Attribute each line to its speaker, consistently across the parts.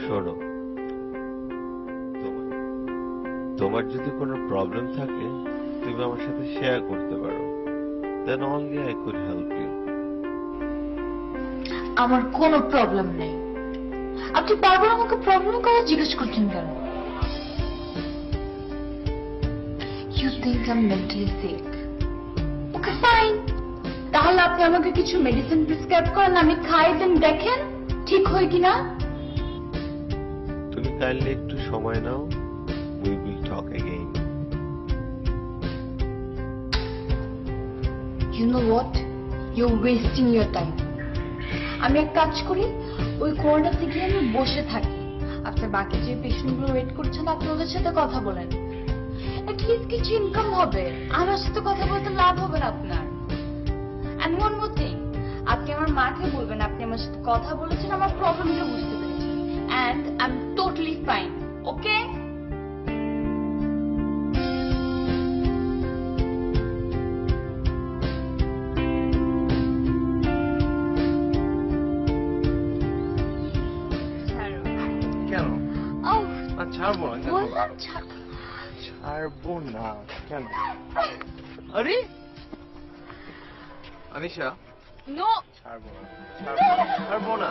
Speaker 1: শোনো, তোমার যদি কোনো প্রবলেম থাকে তুমি আমার সাথে শেয়ার করতে পারো, then only I could help you.
Speaker 2: আমার কোনো প্রবলেম নেই। আপনি বারবার আমাকে প্রবলেম কথা জিজ্ঞেস করছেন কেন? You think I am mentally sick? Okay fine, তাহলে আপনি আমাকে কিছু মেডিসিন প্রেসক্রাইব করেন, আমি খাই, দেন দেখেন ঠিক হয় কিনা।
Speaker 1: তুমি কাইন্ডলি একটু সময় নাও, we will talk again.
Speaker 2: You know what, you wasting your time. আমি এক কাজ করি, ওই কর্নার থেকে আমি বসে থাকি, আপনার বাকি যে পেশেন্টগুলো ওয়েট করছেন আপনি ওদের সাথে কথা বলেন, অ্যাটলিস্ট কিছু ইনকাম হবে। আমার সাথে কথা বলতে লাভ হবে না আপনার। এন্ড ওয়ান মোর থিং, আপনি আমার মাকে বলবেন আপনি আমার সাথে কথা বলেছেন, আমার প্রবলেমটা বুঝতে পেরেছেন, and I am totally fine. Okay?
Speaker 1: ছাড়বো না,
Speaker 2: বললাম
Speaker 1: ছাড়বো না কেন? আরে আনিশা,
Speaker 2: নো,
Speaker 1: ছাড়বো না, ছাড়বো না।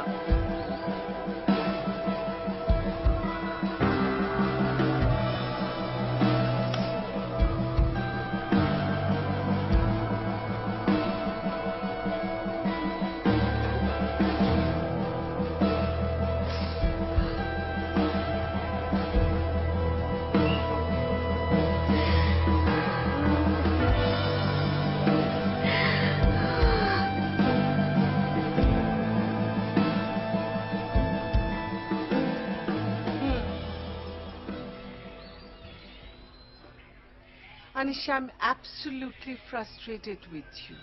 Speaker 3: Anisha, I'm absolutely frustrated with you.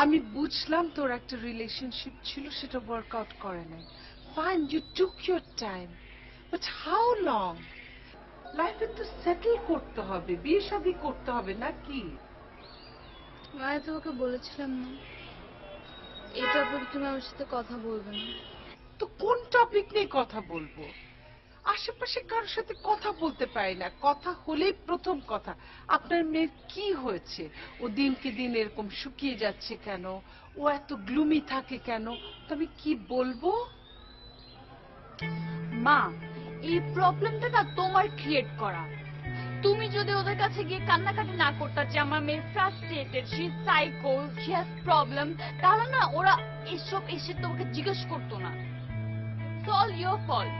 Speaker 3: আমি বুঝলাম তোর একটা রিলেশনশিপ ছিল, সেটা ওয়ার্কআউট করে নাই। Fine, you took your time, but how long? লাইফে তো সেটেল করতে হবে, বিয়ে শাদী করতে হবে নাকি?
Speaker 2: আমি তোমাকে বলেছিলাম না এই টপিকে তুমি আমার সাথে কথা বলবে না।
Speaker 3: তো কোন টপিক নিয়ে কথা বলবো? আশেপাশে কারোর সাথে কথা বলতে পারি না, কথা হলেই প্রথম কথা আপনার মেয়ের কি হয়েছে, ও দিনকে দিন এরকম শুকিয়ে যাচ্ছে কেন, ও এত গ্লুমি থাকে কেন, তো আমি কি বলবো?
Speaker 2: মা, এই প্রবলেমটা না তোমার ক্রিয়েট করা। তুমি যদি ওদের কাছে গিয়ে কান্নাকাটি না করতে যে আমার মেয়ে frustrated, she is psycho, she has problem, তাহলে না ওরা এসব এসে তোমাকে জিজ্ঞেস করতো না। It's all your fault.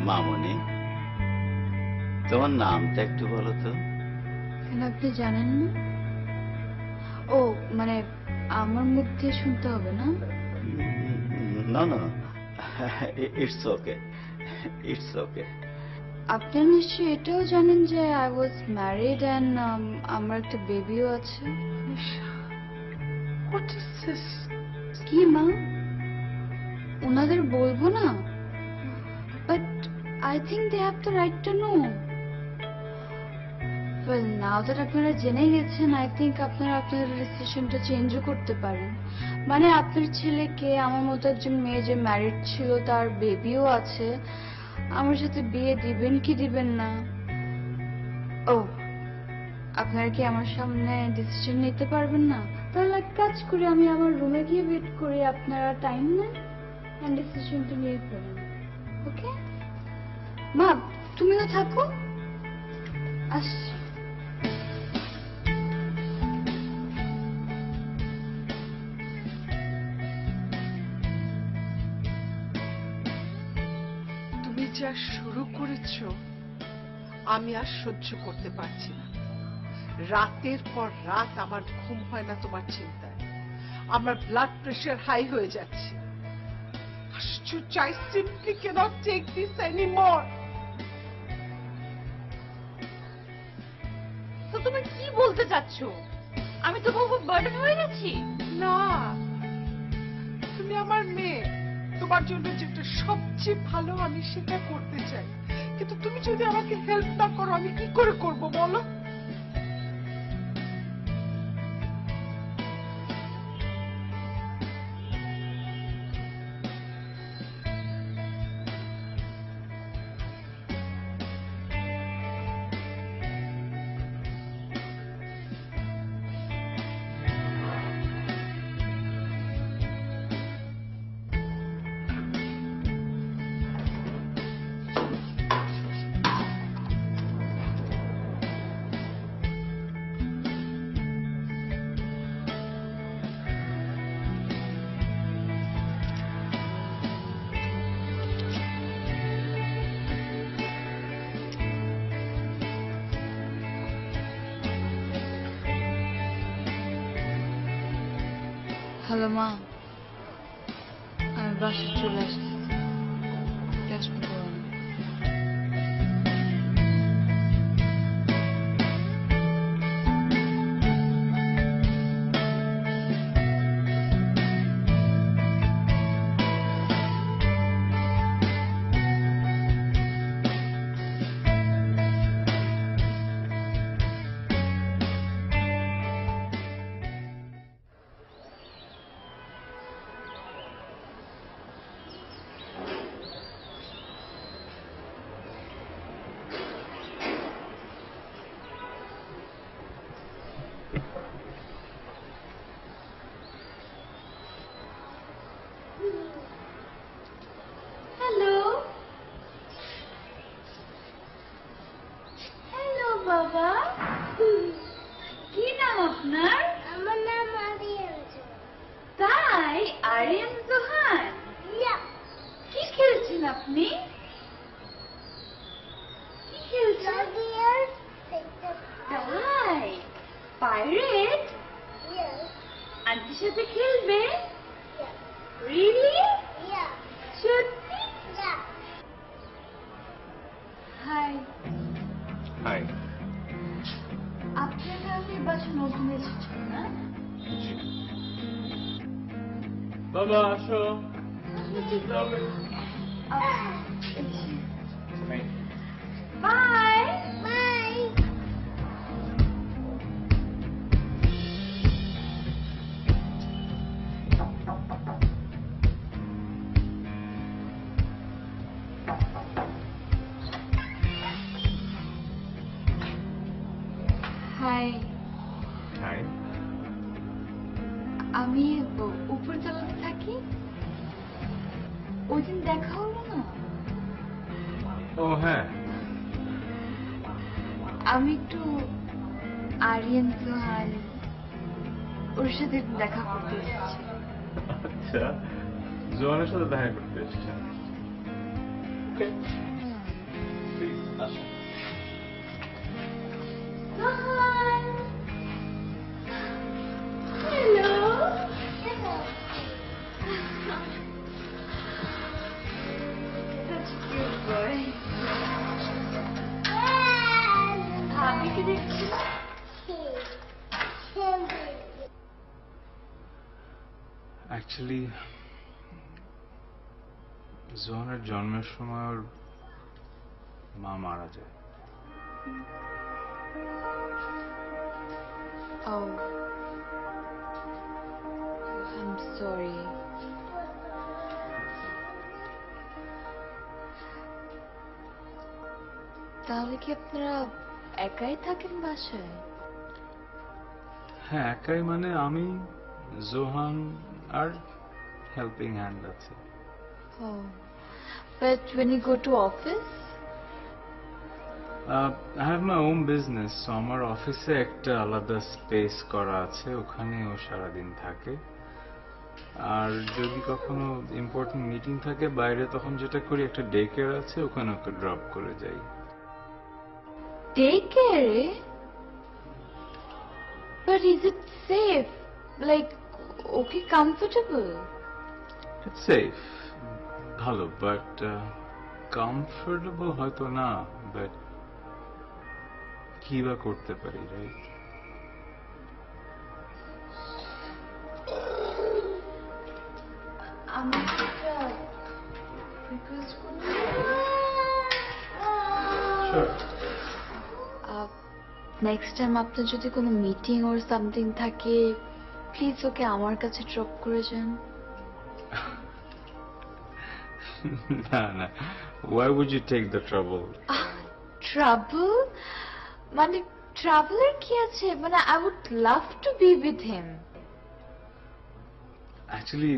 Speaker 4: মামনি, তোমার নামটা একটু বলো তো।
Speaker 2: আপনি জানেন না? ও মানে আমার মুখ দিয়ে শুনতে হবে না?
Speaker 4: না না, ইটস ওকে, ইটস ওকে।
Speaker 2: আপনারা নিশ্চয়ই এটাও জানেন যে আই ওয়াজ ম্যারিড এন্ড আমার একটা বেবিও আছে।
Speaker 3: What is this?
Speaker 2: কি মা, ওনাদের বলবো না? But I think they have the right to know. Well, now that আপনারা জেনে গেছেন, আই থিংক আপনারা আপনাদের ডিসিশনটা চেঞ্জও করতে পারেন। মানে আপনার ছেলেকে, আমার মতো একজন মেয়ে যে ম্যারিড ছিল, তার বেবিও আছে, আমার সাথে বিয়ে দিবেন কি দিবেন না? ও, আপনারা কি আমার সামনে ডিসিশন নিতে পারবেন না? তাহলে এক কাজ করি, আমি আমার রুমে গিয়ে ওয়েট করি, আপনারা টাইম নেন এন্ড ডিসিশনটা নিয়ে ফেলেন। ওকে মা, তুমিও থাকো, আসছি।
Speaker 3: তুমি যা শুরু করেছো আমি আর সহ্য করতে পারছি না। রাতের পর রাত আমার ঘুম হয় না তোমার চিন্তায়, আমার ব্লাড প্রেশার হাই হয়ে যাচ্ছে। আশ্চর্য, I simply cannot take this anymore.
Speaker 2: তো তুমি কি বলতে চাচ্ছ? আমি তো খুব বার্ডেন হয়ে গেছি?
Speaker 3: না, তুমি আমার মেয়ে, তোমার জন্য যেটা সবচেয়ে ভালো আমি সেটা করতে চাই, কিন্তু তুমি যদি আমাকে হেল্প না করো আমি কি করে করব বলো?
Speaker 2: হ্যালো মা, আমি বাসায় চলে আসছি, ব্যস্ত করো না। হ্যালো, হ্যালো বাবা, কি নাম আপনার?
Speaker 5: আমার নাম আরিয়ান।
Speaker 2: তাই, আরিয়ান জোহান। কি খেলছেন আপনি? কি খেলছেন? তাই, পাইরেট আন্টির সাথে খেলবে? রিয়েলি? সত্যি? Hi,
Speaker 1: hi.
Speaker 2: আপনার কাছে বাসা নতুন এসেছেন না?
Speaker 1: জি।
Speaker 6: বাবা আসো।
Speaker 2: বাই। Hi,
Speaker 1: hi.
Speaker 2: আমি উপরতলাতে থাকি। ওই দিন দেখা হলো না?
Speaker 6: ও হ্যাঁ,
Speaker 2: আমি একটু আরিয়ান জোহান, ওর সাথে একটু দেখা করতে এসেছি।
Speaker 6: আচ্ছা, জোয়ানের সাথে দেখা করতে এসেছেন। আসো।
Speaker 2: Johan, hello. Such a cute boy. ভাবিকে দেখছি।
Speaker 6: অ্যাকচুয়ালি জোয়ানের জন্মের সময় ওর মা মারা যায়।
Speaker 2: Oh, I'm sorry. তাহলে কি আপনারা একাই থাকেন বাসায়?
Speaker 6: হ্যাঁ, একাই মানে আমি, জোহান আর হেল্পিং হ্যান্ড আছে।
Speaker 2: Oh, but when you go to office?
Speaker 6: I have my own business, so আমার অফিসে একটা আলাদা স্পেস করা আছে, ওখানে ও সারাদিন থাকে। আর যদি কখনো ইম্পর্টেন্ট মিটিং থাকে বাইরে, তখন যেটা করি একটা ডে কেয়ার আছে, ওখানে ওকে ড্রপ করে যাই।
Speaker 2: Take care. But is it safe? Like, okay, comfortable?
Speaker 6: It's safe, ভালো, বাট কমফোর্টেবল হয়তো না, বাট কি বা করতে পারি, রাইট?
Speaker 2: আমার একটা নেক্সট টাইম আপনার যদি কোনো মিটিং ওর সামথিং থাকে প্লিজ ওকে আমার কাছে ড্রপ করে যান।
Speaker 6: না না, why would you take the trouble?
Speaker 2: Trouble মানে ট্রাভেলের কি আছে, মানে I would love to be with him.
Speaker 6: Actually,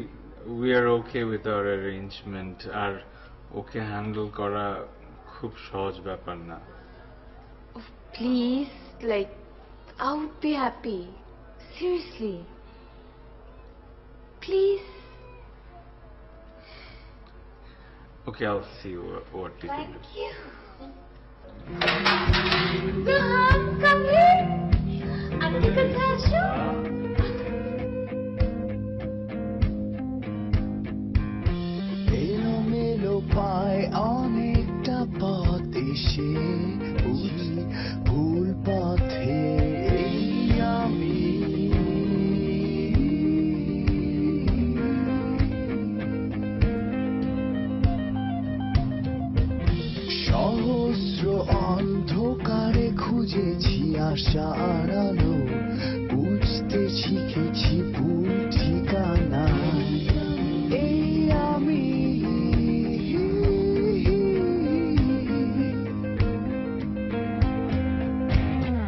Speaker 6: we are okay with our arrangement. আর ওকে হ্যান্ডেল করা খুব সহজ ব্যাপার না।
Speaker 2: Please, like I would be happy, seriously please.
Speaker 6: Okay, I'll see what we can do.
Speaker 2: Thank you. Zohan, come here. Aunty কাছে আসো।
Speaker 7: এলোমেলো পায় অনেকটা পথ এসে বুঝি ভুল পথে এই আমি। সহস্র অন্ধকারে খুঁজেছি আশার আলো, বুঝতে শিখেছি ভুল ঠিকানা এই আমি।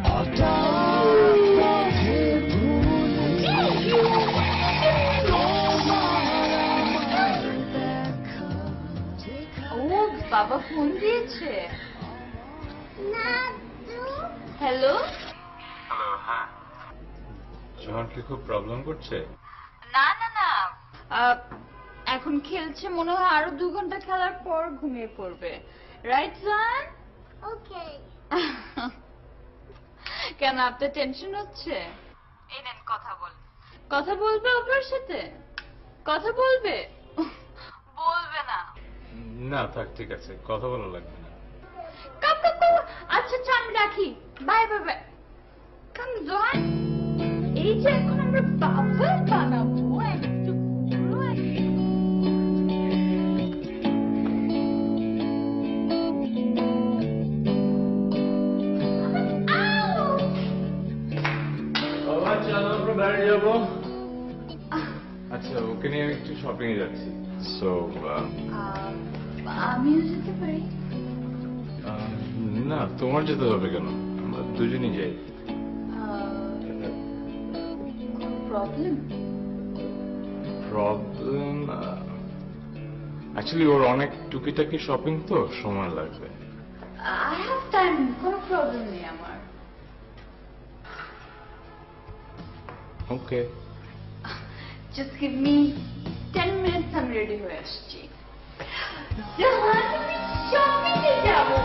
Speaker 7: হঠাৎ পথে ভুল
Speaker 2: ও বাবা ফোন দিয়েছে।
Speaker 5: নাদু
Speaker 2: হ্যালো।
Speaker 6: হ্যালো, হ্যাঁ। জোহান কি খুব প্রবলেম করছে?
Speaker 2: না না না, এখন খেলছে, মনে হয় আরো 2 ঘন্টা খেলার পর ঘুমিয়ে পড়বে। রাইট জান?
Speaker 5: ওকে
Speaker 2: কেন আপনার টেনশন হচ্ছে? এই নেন কথা বল। কথা বলবে আপনার সাথে? কথা বলবে? বলবে না।
Speaker 6: না থাক, ঠিক আছে, কথা বলা লাগবে না।
Speaker 2: কাম কাম কাম। আচ্ছা আচ্ছা, আমি রাখি। Bye bye bye. Come Johan, এই যে এখন আমরা বাবল বানাবো একটু পুরো
Speaker 6: চলো আমরা বাইরে যাবো। আচ্ছা, ওকে নিয়ে আমি একটু শপিং এ যাচ্ছি। সো
Speaker 2: আমিও যেতে পারি?
Speaker 6: না, তোমার যেতে হবে কেন? আমরা দুজনেই যাই।
Speaker 2: প্রবলেম?
Speaker 6: প্রবলেম অ্যাকচুয়ালি ওর অনেক টুকিটাকি শপিং, তো সময় লাগবে।
Speaker 2: আই হ্যাভ টাইম, কোনো প্রবলেম নেই আমার।
Speaker 6: ওকে,
Speaker 2: জাস্ট গিভ মি 10 মিনিটস, আমি রেডি হয়ে আসছি। জাহান, আমি শপিং এ যাবো।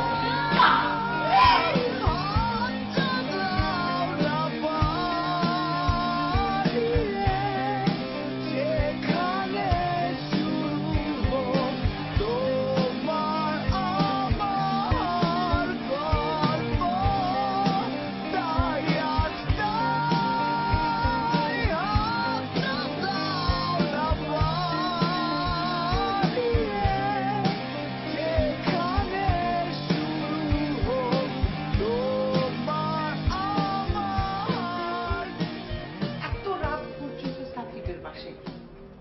Speaker 3: এত রাত পর্যন্ত সাকিবের বাসায়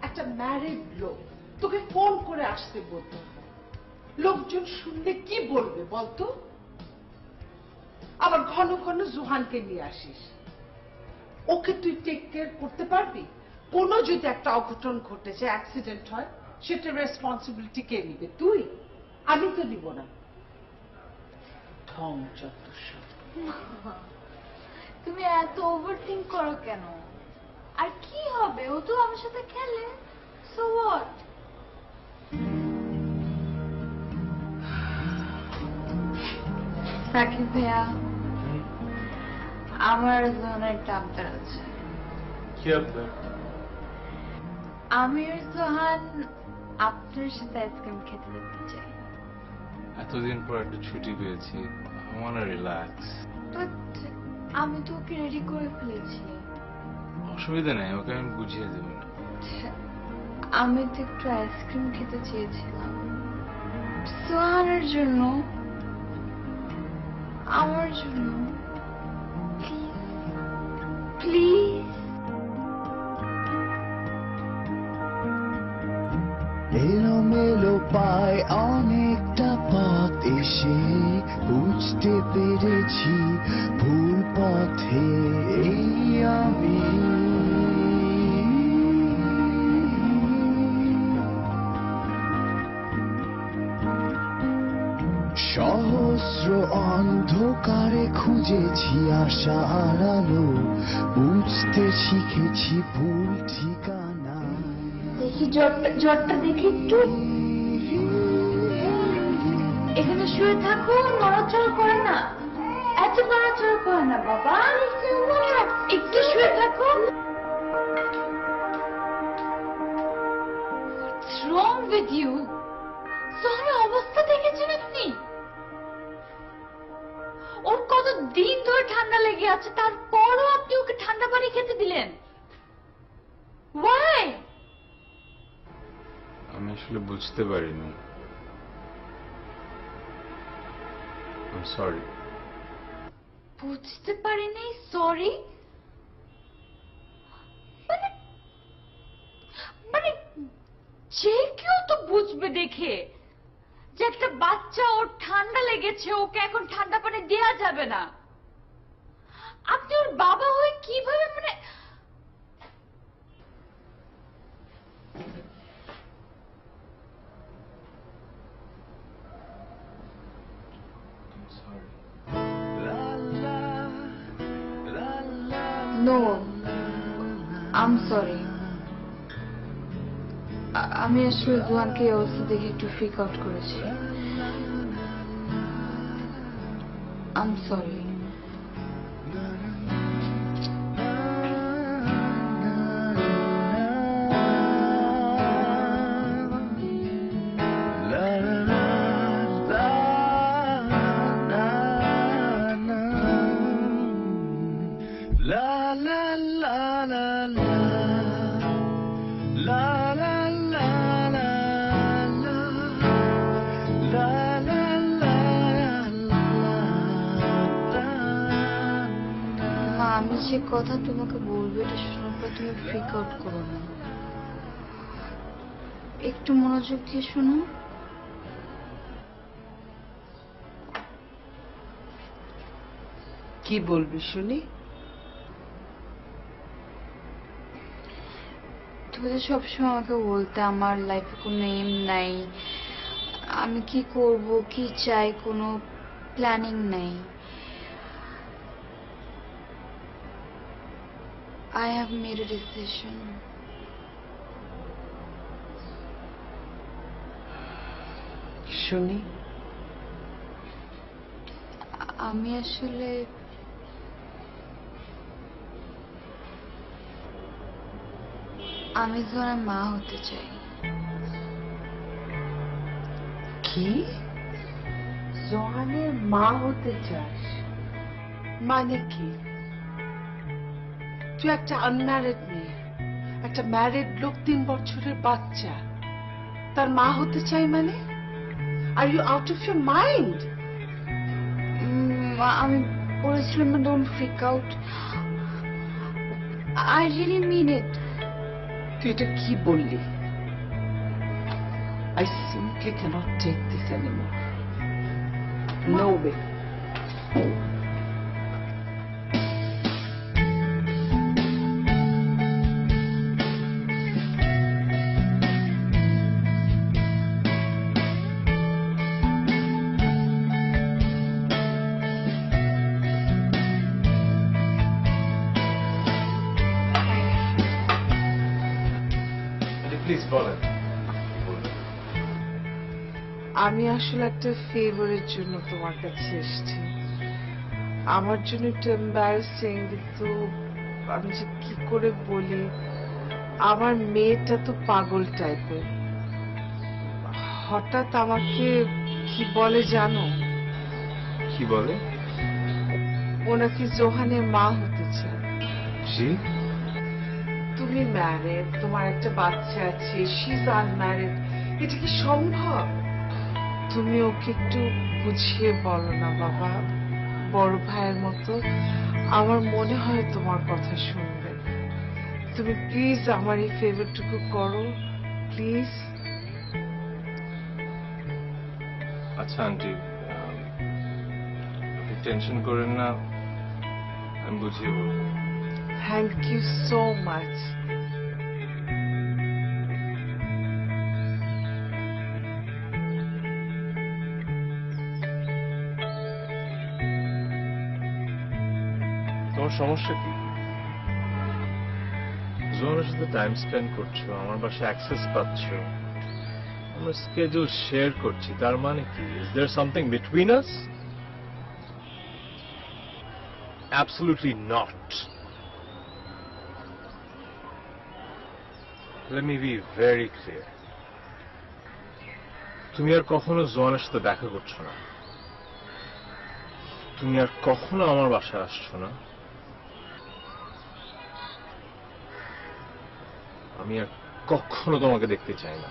Speaker 3: একটা ম্যারিড লোক তোকে ফোন করে আসতে বলতো, লোকজন শুনলে কি বলবে বলতো? আবার ঘন ঘন জোহানকে নিয়ে আসিস, ওকে তুই টেক কেয়ার করতে পারবি? কোনো যদি একটা অঘটন ঘটেছে, অ্যাক্সিডেন্ট হয়, সেটা রেসপন্সিবিলিটি কে নিবে? তুই? আমি তো নিব না। ঢং যত সব।
Speaker 2: তুমি এত ওভারথিংক করো কেন? আর কি হবে, ও তো আমার সাথে খেলে। So what? সাকিব ভাইয়া, আমার জোহানের একটা আবদার আছে।
Speaker 6: কি আপনার?
Speaker 2: আমি আর জোহান আপনার সাথে আইসক্রিম খেতে যেতে চাই।
Speaker 6: এতদিন পর একটা ছুটি পেয়েছি, I wanna relax.
Speaker 2: বাট আমি তো ওকে রেডি করে ফেলেছি।
Speaker 6: অসুবিধা নেই, ওকে আমি বুঝিয়ে দেবো।
Speaker 2: আমি তো একটু আইসক্রিম খেতে চেয়েছিলাম সোহানের জন্য, আমার জন্য। প্লিজ।
Speaker 7: এলোমেলো পায় অনেকটা পথ এসে বুঝতে পেরেছি ভুল পথে এই আমি। সহস্র অন্ধকারে খুঁজেছি আশার আলো, বুঝতে শিখেছি ভুল ঠিকানা।
Speaker 2: দেখি জ্বরটা দেখি একটু। এখানে শুয়ে থাকো, নড়াচড়া করে না, এত নড়াচড়া করে না বাবা, একটু শুয়ে থাকো। What's wrong with you? সোহানের অবস্থা দেখেছেন আপনি? ওর কত দিন ধরে ঠান্ডা লেগে আছে, তারপরও আপনি ওকে ঠান্ডা পানি খেতে দিলেন। Why?
Speaker 6: আমি আসলে বুঝতে পারিনি। I'm sorry.
Speaker 2: বুঝতে পারিনি, সরি? মানে যে কেউ তো বুঝবে দেখে যে একটা বাচ্চা, ওর ঠান্ডা লেগেছে, ওকে এখন ঠান্ডা পানি দেওয়া যাবে না। আপনি ওর বাবা হয়ে কিভাবে মানে নো, আই এম সরি। আমি আসলে জোয়ানকে এই অবস্থা দেখে একটু ফ্রিক আউট করেছি। I am sorry. আমি যে কথা তোমাকে বলবো এটা শোনার পর তুমি ফ্রিক আউট করো না, একটু মনোযোগ দিয়ে শোনো।
Speaker 3: কি বলবি শুনি?
Speaker 2: তুমি তো সবসময় আমাকে বলতে আমার লাইফে কোনো এম নাই, আমি কি করব, কি চাই, কোনো প্ল্যানিং নাই। I have made a decision.
Speaker 3: শুনি।
Speaker 2: আমি আসলে আমি জোয়ানের মা হতে চাই।
Speaker 3: কি? জোহানের মা হতে চাস? মানে কি? তুই একটা আনম্যারিড মেয়ে, একটা ম্যারিড লোক, 3 বছরের বাচ্চা, তার মা হতে চাই মানে? Are you out of your mind?
Speaker 2: আমি বলেছিলাম না, don't freak out, I really mean it.
Speaker 3: তুই এটা কি বললি? I simply cannot take this anymore. No way.
Speaker 6: Please বলেন।
Speaker 3: আমি আসলে একটা ফেভারের জন্য তোমার কাছে এসেছি। আমার জন্য একটু এম্বারাসিং, কিন্তু আমি যে কি করে বলি, আমার মেয়েটা তো পাগল টাইপের। হঠাৎ আমাকে কি বলে জানো?
Speaker 6: কি বলে?
Speaker 3: ও নাকি জোহানের মা হতে চায়।
Speaker 6: জি?
Speaker 3: তুমি ম্যারেড, তোমার একটা বাচ্চা আছে, শি ইজ আনম্যারেড, এটা কি সম্ভব? তুমি ওকে একটু বুঝিয়ে বলো না বাবা, বড় ভাইয়ের মতো। আমার মনে হয় তোমার কথা শুনবেন। তুমি প্লিজ আমার এই ফেভারটুকু করো, প্লিজ।
Speaker 6: আচ্ছা আন্টি, আপনি টেনশন করেন না, আমি বুঝিয়ে বলবো।
Speaker 3: Thank you so much.
Speaker 6: তোমার সমস্যা কি? জোয়ানের সাথে টাইম স্পেন্ড করছো, আমার বাসায় অ্যাক্সেস পাচ্ছ, আমরা স্কেডিউল শেয়ার করছি, তার মানে কি? Is there something between us? Absolutely not. Let me be very clear, তুমি আর কখনো জোয়ানের সাথে দেখা করছো না, তুমি আর কখনো আমার বাসায় আসছো না, আমি আর কখনো তোমাকে দেখতে চাই না।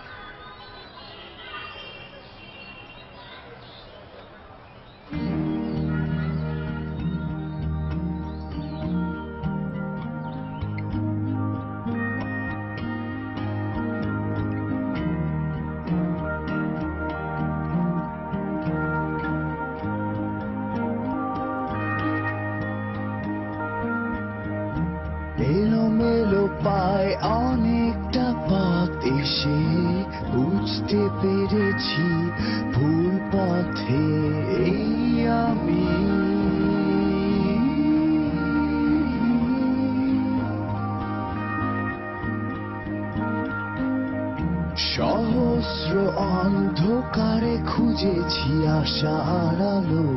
Speaker 7: এলোমেলো পায় অনেকটা পথ এসে বুঝতে পেরেছি ভুল পথে এই আমি। সহস্র অন্ধকারে খুঁজেছি আশার আলো,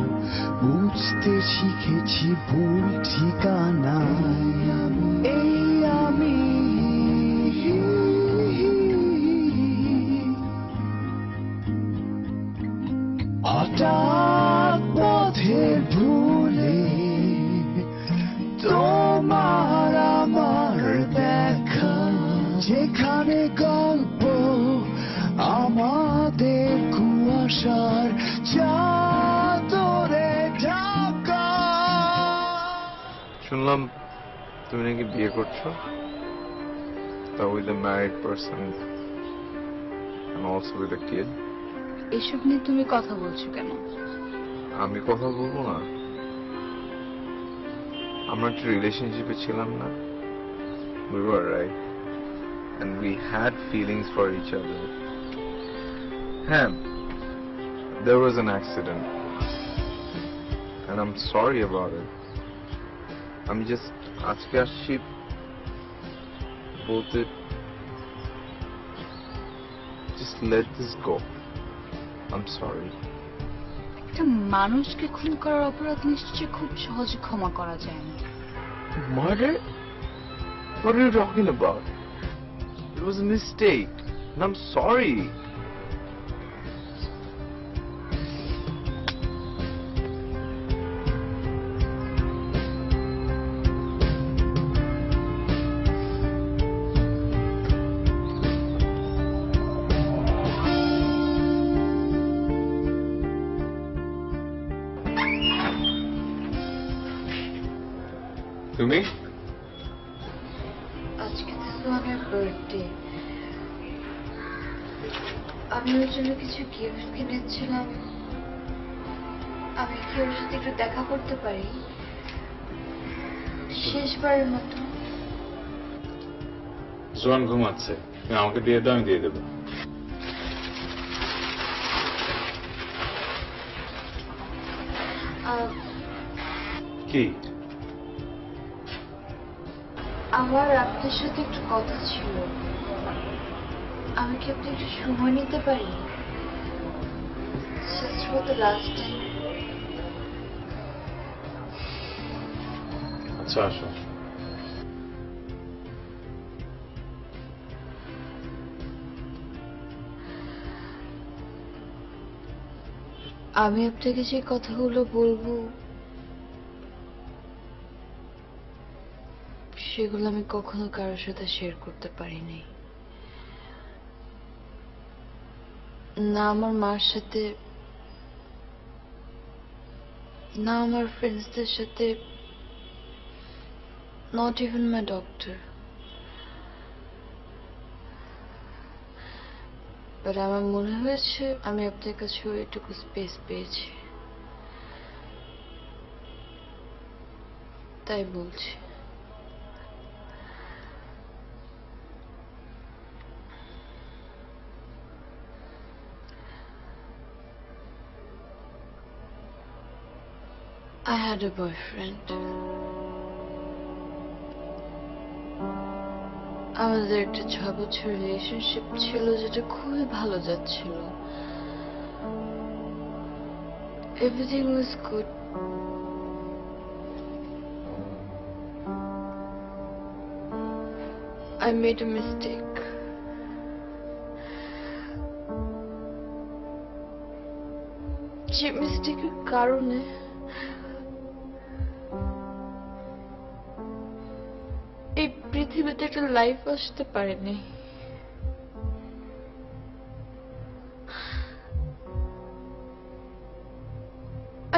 Speaker 7: বুঝতে শিখেছি ভুল ঠিকানা এই আমি। হঠাৎ পথের ভুলে তোমার আমার দেখা, যেখানে গল্প আমাদের কুয়াশার চাদরে ঢাকা।
Speaker 6: শুনলাম তুমি নাকি বিয়ে করছো, তা with a married person and also with a kid.
Speaker 2: এসব নিয়ে তুমি কথা বলছো কেন?
Speaker 6: আমি কথা বলবো না? আমরা একটা রিলেশনশিপে ছিলাম না? We were, right? And we had feelings for each other. হ্যাঁ, there was an accident and I'm sorry about it. আমি just আজকে আসছি বলতে, just let this go. I'm sorry.
Speaker 2: একটা মানুষকে খুন করার অপরাধ নিশ্চয়ই খুব সহজে ক্ষমা করা যায় না।
Speaker 6: Murder? What are you talking about? It was a mistake and I'm sorry. তুমি
Speaker 2: আজকে তো সোহানের বার্থডে, আমি ওর জন্য কিছু গিফট কিনেছিলাম। আমি কি ওর সাথে একটু দেখা করতে পারি শেষবারের মতো?
Speaker 6: জোয়ান ঘুমাচ্ছে, তুমি আমাকে দিয়ে দাও, আমি দিয়ে দেবো। কি?
Speaker 2: আমার আপনার সাথে একটু কথা ছিল, আমি কি আপনি একটু সময় নিতে পারি? Just for the last time.
Speaker 6: আচ্ছা আসো।
Speaker 2: আমি আপনাকে যে কথাগুলো বলবো সেগুলো আমি কখনো কারোর সাথে শেয়ার করতে পারিনি, না আমার মার সাথে, না আমার ফ্রেন্ডসদের সাথে, not even my doctor. But আমার মনে হয়েছে আমি আপনার কাছে ওইটুকু স্পেস পেয়েছি, তাই বলছি। I had a boyfriend. আমাদের একটা 6 বছর রিলেশনশিপ ছিল যেটা খুবই ভালো যাচ্ছিল। Everything was good. I made a mistake. যে মিস্টেকের কারণে এই পৃথিবীতে একটা লাইফ আসতে পারেনি।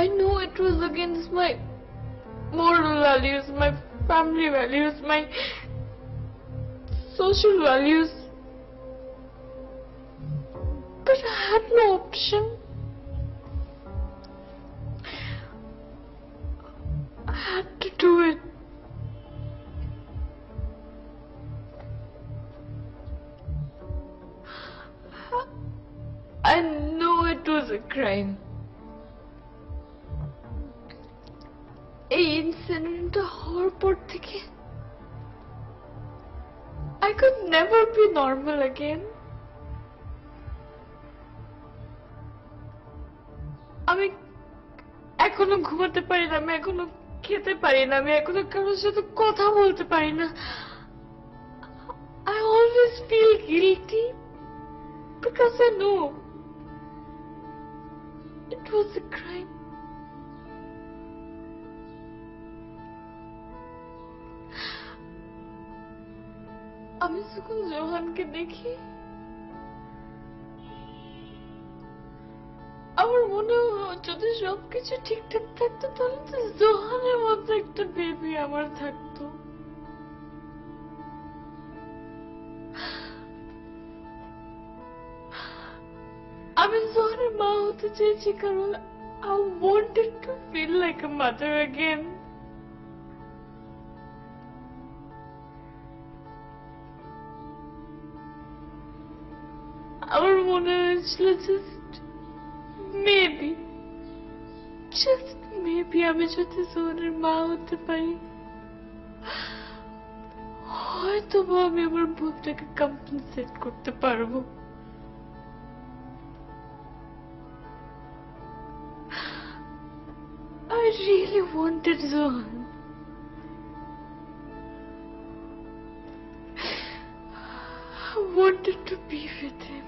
Speaker 2: I know it was against my moral values, my family values, my social values, but I had no option. I had to do it. I know it was a crime. এই ইনসিডেন্টটা হওয়ার পর থেকে I could never be normal again. আমি এখনো ঘুমাতে পারি না, আমি এখনো খেতে পারি না, আমি এখনো কারোর সাথে কথা বলতে পারি না। I always feel guilty because I know it was a crime. আমি যখন জোহানকে দেখি আমার মনে হয় যদি সবকিছু ঠিকঠাক থাকতো তাহলে তো জোহানের মতো একটা বেবি আমার থাকতো। আমি জোহানের মা হতে চেয়েছি কারণ I wanted to feel like a mother again. আমার মনে হয়েছিল just maybe আমি যদি জোহানের মা হতে পারি হয়তো আমি আমার ভুলটাকে কম্পেনসেট করতে পারবো। I really wanted Zohan. I wanted to be with him.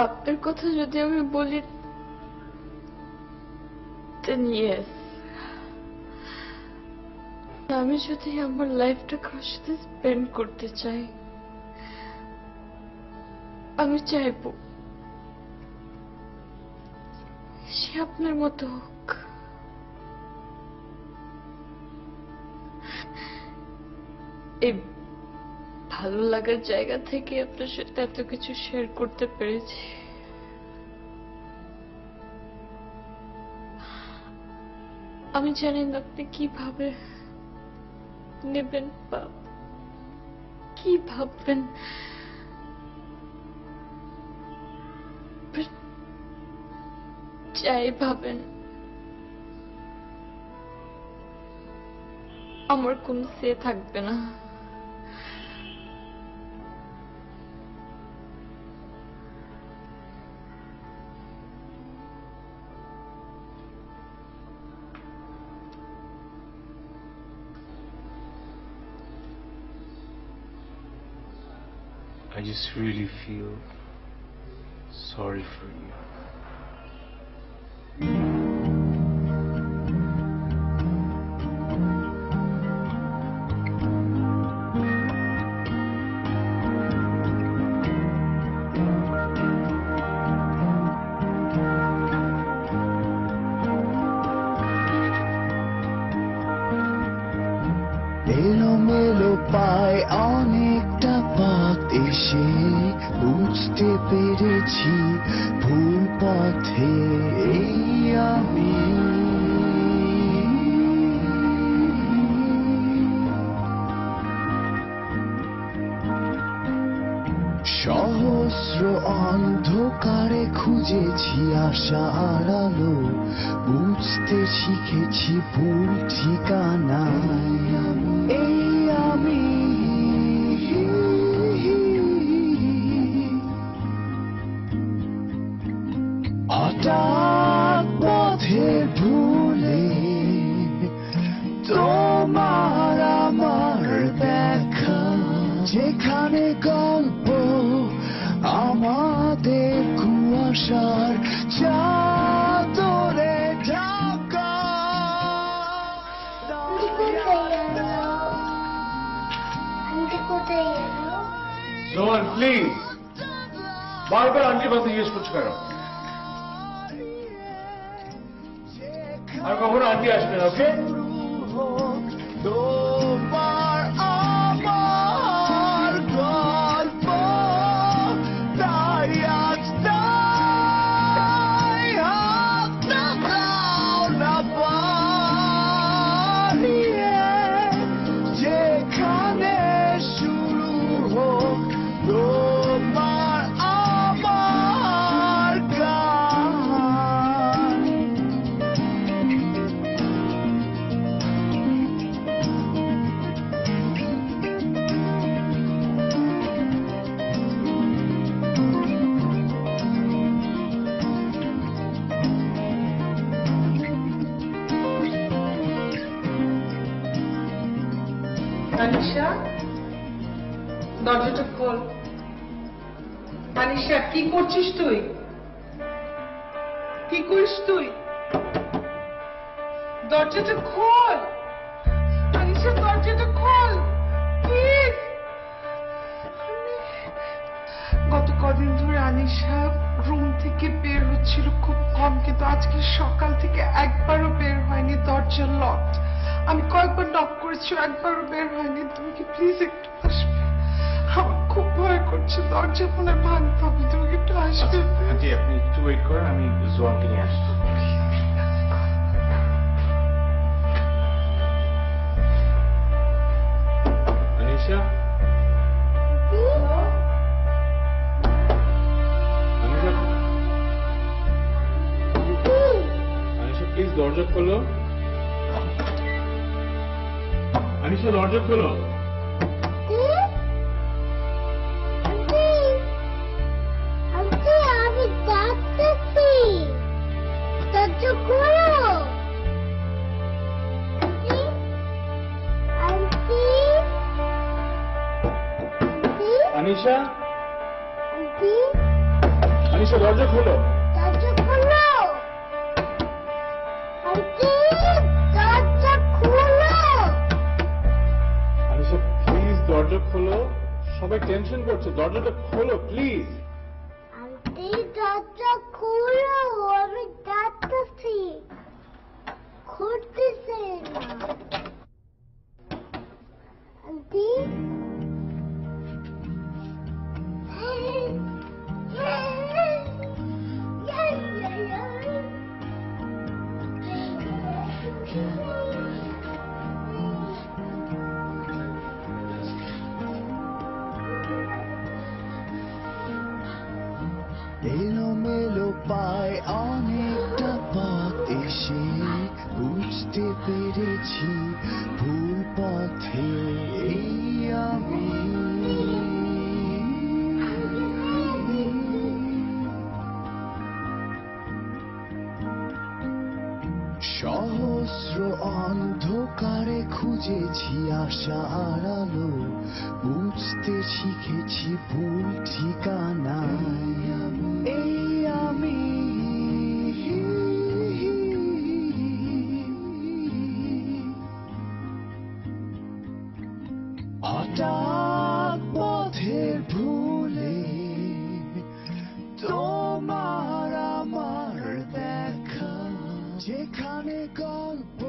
Speaker 2: আপনার কথা যদি আমি বলি then yes. আমি যদি আমার লাইফটা কারোর সাথে স্পেন্ড করতে চাই আমি চাইবো সে আপনার মতো হোক। এই ভালো লাগার জায়গা থেকে আপনার সাথে এত কিছু শেয়ার করতে পেরেছি। আমি জানি না আপনি কিভাবে নেবেন বা কি ভাববেন, যাই ভাবেন আমার কোন সে থাকবে না।
Speaker 6: I just really feel sorry for you.
Speaker 7: পেরেছি ভুল পথে এই আমি সহস্র অন্ধকারে খুঁজেছি আশার আলো বুঝতে শিখেছি ভুল ঠিকানায় এই আমি হঠাৎ পথের ভুলে তোমার আমার দেখা যেখানে গল্প আমাদের কুয়াশার চাদরে ঢাকা
Speaker 5: আন্টি কোথায় গেল?
Speaker 8: সোহান প্লিজ বারবার আন্টির কথা জিজ্ঞেস করছো কেন? আর কখনো আন্টি আসবে না, ওকে?
Speaker 7: তোমার আমার গল্প তাই আজ তাই হাত দাও না পারিয়ে যেখানে শুরু হোক তোমার আমার গান
Speaker 3: আনিশা, দরজাটা খোল। আনিশা, কি করছিস তুই? কি করিস তুই? দরজাটা খোল। আনিশা, দরজাটা খোল প্লিজ। গত কদিন ধরে আনিশা রুম থেকে বের হচ্ছিল খুব কম, কিন্তু আজকে সকাল থেকে একবারও বের হয়নি। দরজা লক। আমি কয়েকবার নক করেছি, একবারও বের হয়নি। তুমি কি প্লিজ একটু আসবে? আমার খুব ভয় করছে, দরজা মনে হয় ভাঙতে হবে। তুমি কি একটু আসবে?
Speaker 8: আন্টি আপনি একটু ওয়েট করেন, আমি জোয়ানকে নিয়ে আসছি। আনিশা, আনিশা প্লিজ দরজা খোলো। আনিশা দরজা খোলো।
Speaker 5: আন্টি, আমি ডাকতেছি, দরজা খোলো। Aunty, aunty,
Speaker 8: Anisha,
Speaker 5: aunty,
Speaker 8: Anisha দরজা খোলো।
Speaker 5: দরজা খোলো। আন্টি, দরজা খোলো।
Speaker 8: আনিশা প্লিজ দরজা খোলো, সবাই টেনশন করছে, দরজাটা খোলো প্লিজ।
Speaker 5: আন্টি, দরজা খোলো, আমি ডাকতেছি, খুলতেছে না। আন্টি,
Speaker 7: এলোমেলো পায় অনেকটা পথ এসে বুঝতে পেরেছি ভুল পথে এই আমি সহস্র অন্ধকারে খুঁজেছি আশার আলো বুঝতে শিখেছি ভুল ঠিকানায় এই আমি হঠাৎ পথের ভুলে তোমার আমার দেখা যেখানে গল্প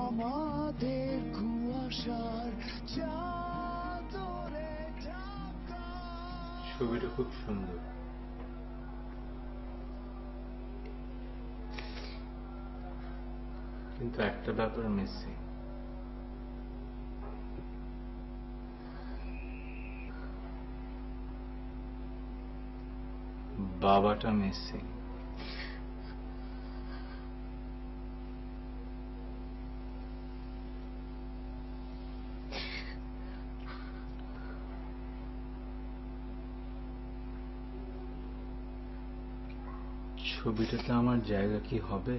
Speaker 7: আমাদের কুয়াশার চাদরে ঢাকা
Speaker 6: ছবিটা খুব সুন্দর। কিন্তু একটা ব্যাপার মিসিং। বাবাটা মিসিং। ছবিটাতে আমার জায়গা কি হবে?